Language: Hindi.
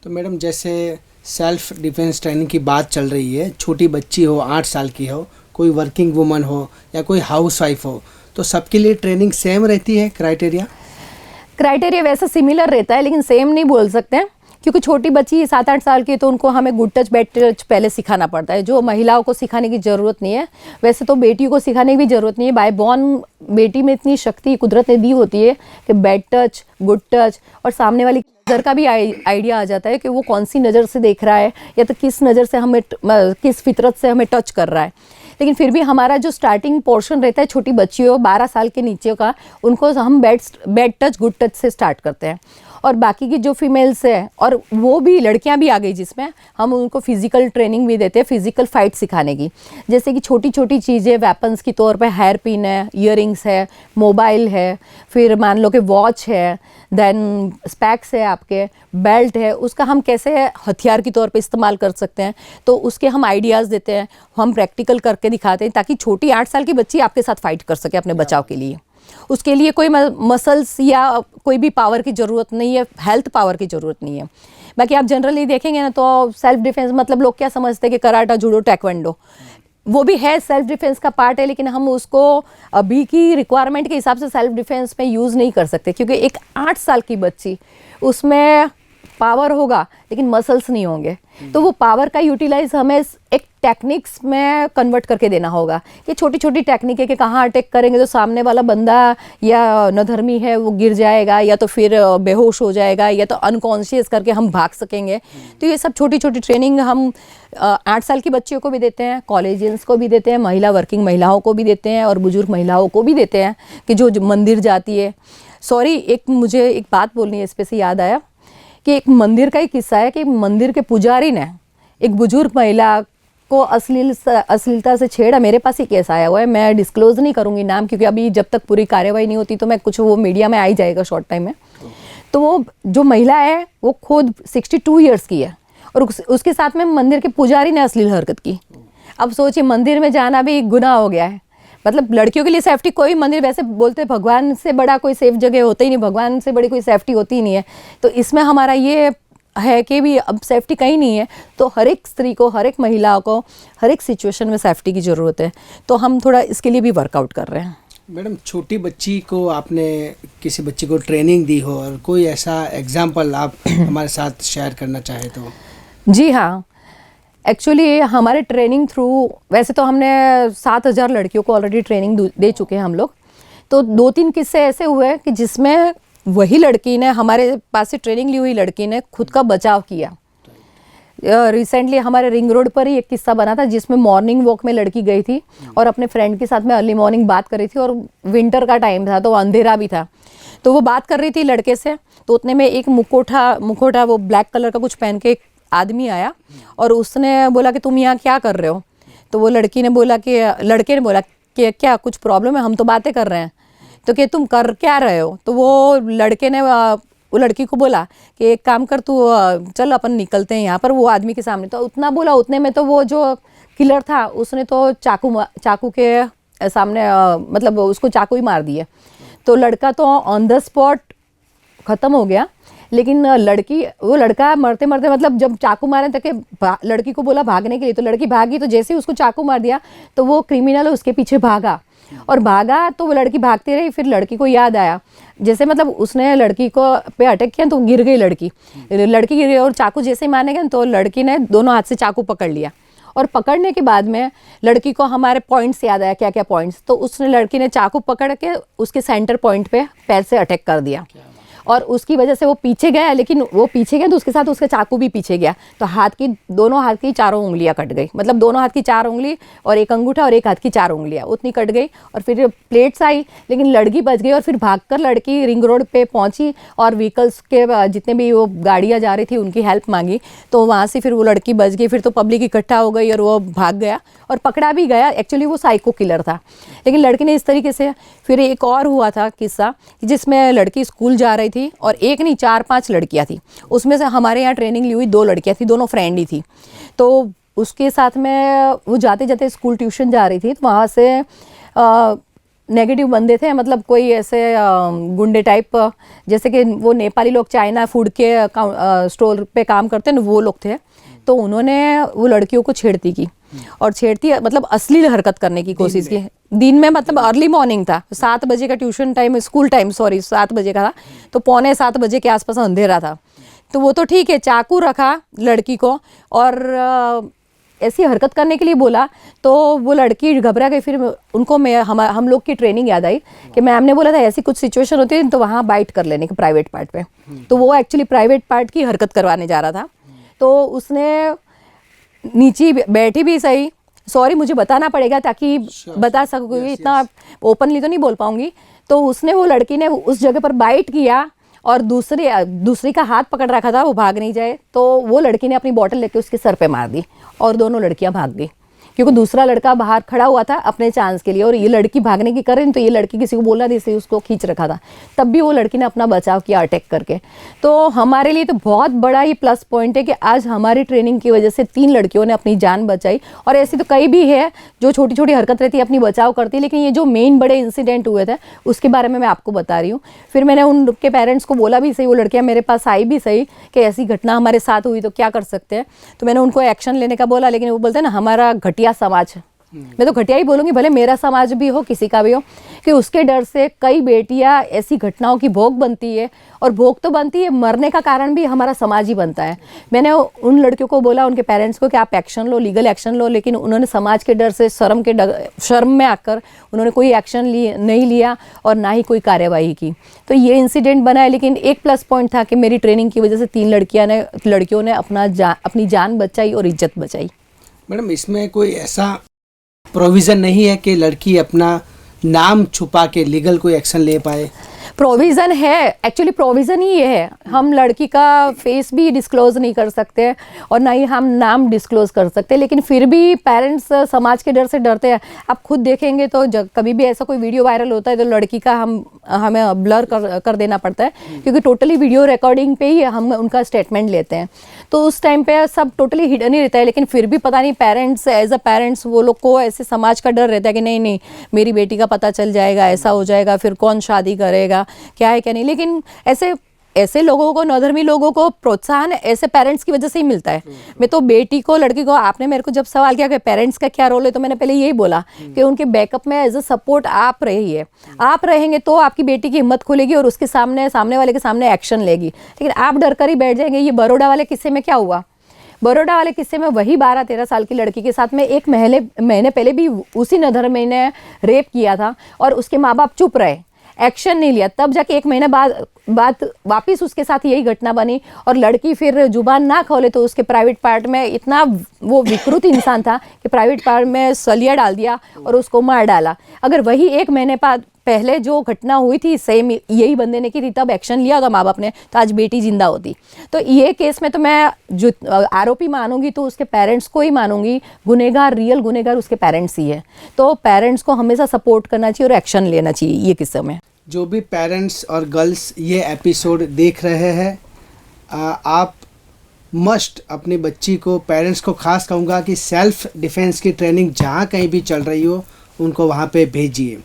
तो मैडम जैसे सेल्फ डिफेंस ट्रेनिंग की बात चल रही है, छोटी बच्ची हो, 8 साल की हो, कोई वर्किंग वुमन हो या कोई हाउस वाइफ हो, तो सबके लिए ट्रेनिंग सेम रहती है क्राइटेरिया? क्राइटेरिया वैसा सिमिलर रहता है लेकिन सेम नहीं बोल सकते हैं, क्योंकि छोटी बच्ची 7-8 साल की है तो उनको हमें गुड टच बैड टच पहले सिखाना पड़ता है, जो महिलाओं को सिखाने की ज़रूरत नहीं है। वैसे तो बेटियों को सिखाने की भी ज़रूरत नहीं है, बाय बॉर्न बेटी में इतनी शक्ति कुदरत ने दी होती है कि बैड टच, गुड टच और सामने वाली नज़र का भी आइडिया आ जाता है कि वो कौन सी नज़र से देख रहा है या तो किस नज़र से हमें, किस फितरत से हमें टच कर रहा है। लेकिन फिर भी हमारा जो स्टार्टिंग पोर्शन रहता है छोटी बच्चियों 12 साल के नीचे का, उनको हम बैड टच गुड टच से स्टार्ट करते हैं। और बाकी की जो फीमेल्स है और वो भी लड़कियां भी आ गई जिसमें हम उनको फिजिकल ट्रेनिंग भी देते हैं, फिजिकल फाइट सिखाने की। जैसे कि छोटी छोटी चीज़ें वेपन्स के तौर पे हेयर पिन है, ईयरिंग्स है, मोबाइल है, फिर मान लो कि वॉच है, देन स्पैक्स है, आपके बेल्ट है, उसका हम कैसे हथियार के तौर पे इस्तेमाल कर सकते हैं, तो उसके हम आइडियाज़ देते हैं, हम प्रैक्टिकल करके दिखाते हैं ताकि छोटी 8 साल की बच्ची आपके साथ फाइट कर सके अपने बचाव के लिए। उसके लिए कोई मसल्स या कोई भी पावर की ज़रूरत नहीं है, हेल्थ पावर की ज़रूरत नहीं है। बाकी आप जनरली देखेंगे ना तो सेल्फ डिफेंस मतलब लोग क्या समझते हैं कि कराटा, जूडो, टैक्वांडो, वो भी है सेल्फ डिफेंस का पार्ट है, लेकिन हम उसको अभी की रिक्वायरमेंट के हिसाब से सेल्फ डिफेंस में यूज़ नहीं कर सकते, क्योंकि एक 8 साल की बच्ची, उसमें पावर होगा लेकिन मसल्स नहीं होंगे, तो वो पावर का यूटिलाइज हमें एक टेक्निक्स में कन्वर्ट करके देना होगा। ये छोटी छोटी टेक्निक है कि कहाँ अटैक करेंगे तो सामने वाला बंदा या नधर्मी है वो गिर जाएगा या तो फिर बेहोश हो जाएगा या तो अनकॉन्शियस करके हम भाग सकेंगे। तो ये सब छोटी छोटी ट्रेनिंग हम 8 साल की बच्चियों को भी देते हैं, कॉलेजियंस को भी देते हैं, महिला वर्किंग महिलाओं को भी देते हैं और बुजुर्ग महिलाओं को भी देते हैं कि जो मंदिर जाती है। सॉरी, एक मुझे एक बात बोलनी है, इस पे से याद आया कि एक मंदिर का ही किस्सा है कि मंदिर के पुजारी ने एक बुजुर्ग महिला को अश्लीलता से छेड़ा। मेरे पास ही केस आया हुआ है, मैं डिस्क्लोज नहीं करूंगी नाम, क्योंकि अभी जब तक पूरी कार्यवाही नहीं होती तो मैं कुछ, वो मीडिया में आ ही जाएगा शॉर्ट टाइम में। तो वो जो महिला है वो खुद 62 ईयर्स की है और उसके साथ में मंदिर के पुजारी ने अश्लील हरकत की। अब सोचिए, मंदिर में जाना भी गुनाह हो गया है। मतलब लड़कियों के लिए सेफ्टी, कोई मंदिर, वैसे बोलते भगवान से बड़ा कोई सेफ जगह होता ही नहीं, भगवान से बड़ी कोई सेफ्टी होती ही नहीं है। तो इसमें हमारा ये है कि भी अब सेफ्टी कहीं नहीं है, तो हर एक स्त्री को, हर एक महिला को, हर एक सिचुएशन में सेफ्टी की ज़रूरत है। तो हम थोड़ा इसके लिए भी वर्कआउट कर रहे हैं। मैडम, छोटी बच्ची को आपने, किसी बच्ची को ट्रेनिंग दी हो और कोई ऐसा एग्जाम्पल आप हमारे साथ शेयर करना चाहे तो? जी हाँ, एक्चुअली हमारे ट्रेनिंग थ्रू, वैसे तो हमने 7,000 लड़कियों को ऑलरेडी ट्रेनिंग दे चुके हैं हम लोग। तो 2-3 किस्से ऐसे हुए कि जिसमें वही लड़की ने, हमारे पास से ट्रेनिंग ली हुई लड़की ने खुद का बचाव किया। रिसेंटली हमारे रिंग रोड पर ही एक किस्सा बना था जिसमें मॉर्निंग वॉक में लड़की गई थी और अपने फ्रेंड के साथ में अर्ली मॉर्निंग बात कर रही थी और विंटर का टाइम था तो अंधेरा भी था। तो वो बात कर रही थी लड़के से, तो उतने में एक मुखोटा वो ब्लैक कलर का कुछ पहन के एक आदमी आया और उसने बोला कि तुम यहाँ क्या कर रहे हो? तो वो लड़के ने बोला कि क्या कुछ प्रॉब्लम है, हम तो बातें कर रहे हैं। तो कि तुम कर क्या रहे हो? तो वो लड़के ने वो लड़की को बोला कि एक काम कर, तू चल अपन निकलते हैं यहाँ पर, वो आदमी के सामने। तो उतना बोला, उतने में तो वो जो किलर था उसने तो चाकू के सामने मतलब उसको चाकू ही मार दिया। तो लड़का तो ऑन द स्पॉट ख़त्म हो गया, लेकिन वो लड़का मरते मरते, मतलब जब चाकू मारे तक लड़की को बोला भागने के लिए, तो लड़की भागी। तो जैसे ही उसको चाकू मार दिया तो वो क्रिमिनल उसके पीछे भागा और भागा, तो वो लड़की भागती रही। फिर लड़की को याद आया, जैसे मतलब उसने लड़की को पे अटैक किया तो गिर गई लड़की गिर गई और चाकू जैसे ही मारने गए तो लड़की ने दोनों हाथ से चाकू पकड़ लिया। और पकड़ने के बाद में लड़की को हमारे पॉइंट्स याद आया, क्या क्या पॉइंट्स। तो उसने, लड़की ने चाकू पकड़ के उसके सेंटर पॉइंट पे पैर से अटैक कर दिया और उसकी वजह से वो पीछे गया। लेकिन वो पीछे गया तो उसके साथ उसका चाकू भी पीछे गया, तो दोनों हाथ की 4 उंगलियां कट गई। मतलब दोनों हाथ की 4 उंगली और एक अंगूठा और एक हाथ की 4 उंगलियां उतनी कट गई। और फिर प्लेट्स आई, लेकिन लड़की बच गई और फिर भागकर लड़की रिंग रोड पे पहुंची और व्हीकल्स के जितने भी वो गाड़ियाँ जा रही थी उनकी हेल्प मांगी, तो वहाँ से फिर वो लड़की बच गई। फिर तो पब्लिक इकट्ठा हो गई और वो भाग गया और पकड़ा भी गया। एक्चुअली वो साइको किलर था, लेकिन लड़की ने इस तरीके से। फिर एक और हुआ था किस्सा जिसमें लड़की स्कूल जा रही थी और एक नहीं 4-5 लड़कियां थी। उसमें से हमारे यहाँ ट्रेनिंग ली हुई 2 लड़कियां थी, दोनों फ्रेंड ही थी। तो उसके साथ में वो जाते जाते स्कूल ट्यूशन जा रही थी, तो वहाँ से नेगेटिव बंदे थे, मतलब कोई ऐसे गुंडे टाइप, जैसे कि वो नेपाली लोग चाइना फूड के स्टोर पे काम करते हैं ना, वो लोग थे। तो उन्होंने वो लड़कियों को छेड़ती की, और छेड़ती मतलब अश्लील हरकत करने की कोशिश की दिन में। मतलब अर्ली मॉर्निंग था, 7 बजे का tuition time, school time, sorry 7 बजे का था, तो 6:45 बजे के आसपास अंधेरा था। तो वो तो ठीक है, चाकू रखा लड़की को और ऐसी हरकत करने के लिए बोला। तो वो लड़की घबरा गई। फिर उनको हम लोग की ट्रेनिंग याद आई कि मैम ने बोला था ऐसी कुछ सिचुएशन होती है तो वहाँ बाइट कर लेने के प्राइवेट पार्ट पे। तो वो एक्चुअली प्राइवेट पार्ट की हरकत करवाने जा रहा था। तो उसने नीचे बैठी भी सही, सॉरी मुझे बताना पड़ेगा ताकि बता सकूँगी, इतना ओपनली तो नहीं बोल पाऊंगी। तो उसने, वो लड़की ने उस जगह पर बाइट किया और दूसरी का हाथ पकड़ रखा था, वो भाग नहीं जाए। तो वो लड़की ने अपनी बॉटल लेके उसके सर पे मार दी और दोनों लड़कियां भाग गई, क्योंकि दूसरा लड़का बाहर खड़ा हुआ था अपने चांस के लिए, और ये लड़की भागने की कर रही, तो ये लड़की किसी को बोला नहीं, इसलिए उसको खींच रखा था। तब भी वो लड़की ने अपना बचाव किया अटैक करके। तो हमारे लिए तो बहुत बड़ा ये प्लस पॉइंट है कि आज हमारी ट्रेनिंग की वजह से 3 लड़कियों ने अपनी जान बचाई। और ऐसी तो कई भी है जो छोटी छोटी हरकत रहती है अपनी बचाव करती है, लेकिन ये जो मेन बड़े इंसिडेंट हुए थे उसके बारे में मैं आपको बता रही हूँ। फिर मैंने उनके पेरेंट्स को बोला भी सही, वो लड़कियाँ मेरे पास आई भी सही कि ऐसी घटना हमारे साथ हुई तो क्या कर सकते हैं। तो मैंने उनको एक्शन लेने का बोला, लेकिन वो बोलते हैं ना हमारा घटिया समाज, मैं तो घटिया ही बोलूँगी, भले मेरा समाज भी हो किसी का भी हो, कि उसके डर से कई बेटियां ऐसी घटनाओं की भोग बनती है। और भोग तो बनती है, मरने का कारण भी हमारा समाज ही बनता है। मैंने उन लड़कियों को बोला, उनके पेरेंट्स को, कि आप एक्शन लो, लीगल एक्शन लो, लेकिन उन्होंने समाज के डर से, शर्म में आकर उन्होंने कोई एक्शन नहीं लिया और ना ही कोई कार्यवाही की। तो ये इंसिडेंट बना है। लेकिन एक प्लस पॉइंट था कि मेरी ट्रेनिंग की वजह से 3 लड़कियों ने अपनी जान बचाई और इज्जत बचाई। मैडम, इसमें कोई ऐसा प्रोविज़न नहीं है कि लड़की अपना नाम छुपा के लीगल कोई एक्शन ले पाए? प्रोविज़न है, एक्चुअली प्रोविज़न ही ये है, हम लड़की का फेस भी डिस्क्लोज़ नहीं कर सकते और ना ही हम नाम डिस्क्लोज़ कर सकते, लेकिन फिर भी पेरेंट्स समाज के डर से डरते हैं। आप खुद देखेंगे तो कभी भी ऐसा कोई वीडियो वायरल होता है तो लड़की का हमें ब्लर कर देना पड़ता है, क्योंकि टोटली वीडियो रिकॉर्डिंग पे ही हम उनका स्टेटमेंट लेते हैं। तो उस टाइम पे सब टोटली हिडन ही रहता है, लेकिन फिर भी पता नहीं पेरेंट्स, एज अ पेरेंट्स वो लोग को ऐसे समाज का डर रहता है कि नहीं मेरी बेटी का पता चल जाएगा, ऐसा हो जाएगा, फिर कौन शादी करेगा, क्या है क्या नहीं। लेकिन ऐसे लोगों को, नौधर्मी लोगों को प्रोत्साहन ऐसे पेरेंट्स की वजह से ही मिलता है। मैं तो बेटी को, लड़की को, आपने मेरे को जब सवाल किया कि पेरेंट्स का क्या रोल है, तो मैंने पहले यही बोला कि उनके बैकअप में एज अ सपोर्ट आप रहिए। आप रहेंगे तो आपकी बेटी की हिम्मत खुलेगी और उसके सामने वाले के सामने एक्शन लेगी। लेकिन आप डर कर ही बैठ जाएंगे। ये बड़ौदा वाले किस्से में क्या हुआ, बड़ौदा वाले किस्से में वही 12-13 साल की लड़की के साथ में 1 महीने पहले भी उसी नौधर्मी ने रेप किया था और उसके माँ बाप चुप रहे, एक्शन नहीं लिया। तब जाके 1 महीने बाद वापिस उसके साथ यही घटना बनी और लड़की फिर जुबान ना खोले तो उसके प्राइवेट पार्ट में, इतना वो विकृत इंसान था कि प्राइवेट पार्ट में सलिया डाल दिया और उसको मार डाला। अगर वही 1 महीने पहले जो घटना हुई थी सेम यही बंदे ने की थी, तब एक्शन लिया होता माँ बाप ने, तो आज बेटी जिंदा होती। तो ये केस में तो मैं जो आरोपी मानूंगी तो उसके पेरेंट्स को ही मानूंगी, गुनहगार, रियल गुनहगार उसके पेरेंट्स ही है। तो पेरेंट्स को हमेशा सपोर्ट करना चाहिए और एक्शन लेना चाहिए ये किस्से में। जो भी पेरेंट्स और गर्ल्स ये एपिसोड देख रहे हैं, आप मस्ट अपनी बच्ची को, पेरेंट्स को खास कहूँगा कि सेल्फ डिफेंस की ट्रेनिंग जहाँ कहीं भी चल रही हो उनको वहाँ पे भेजिए।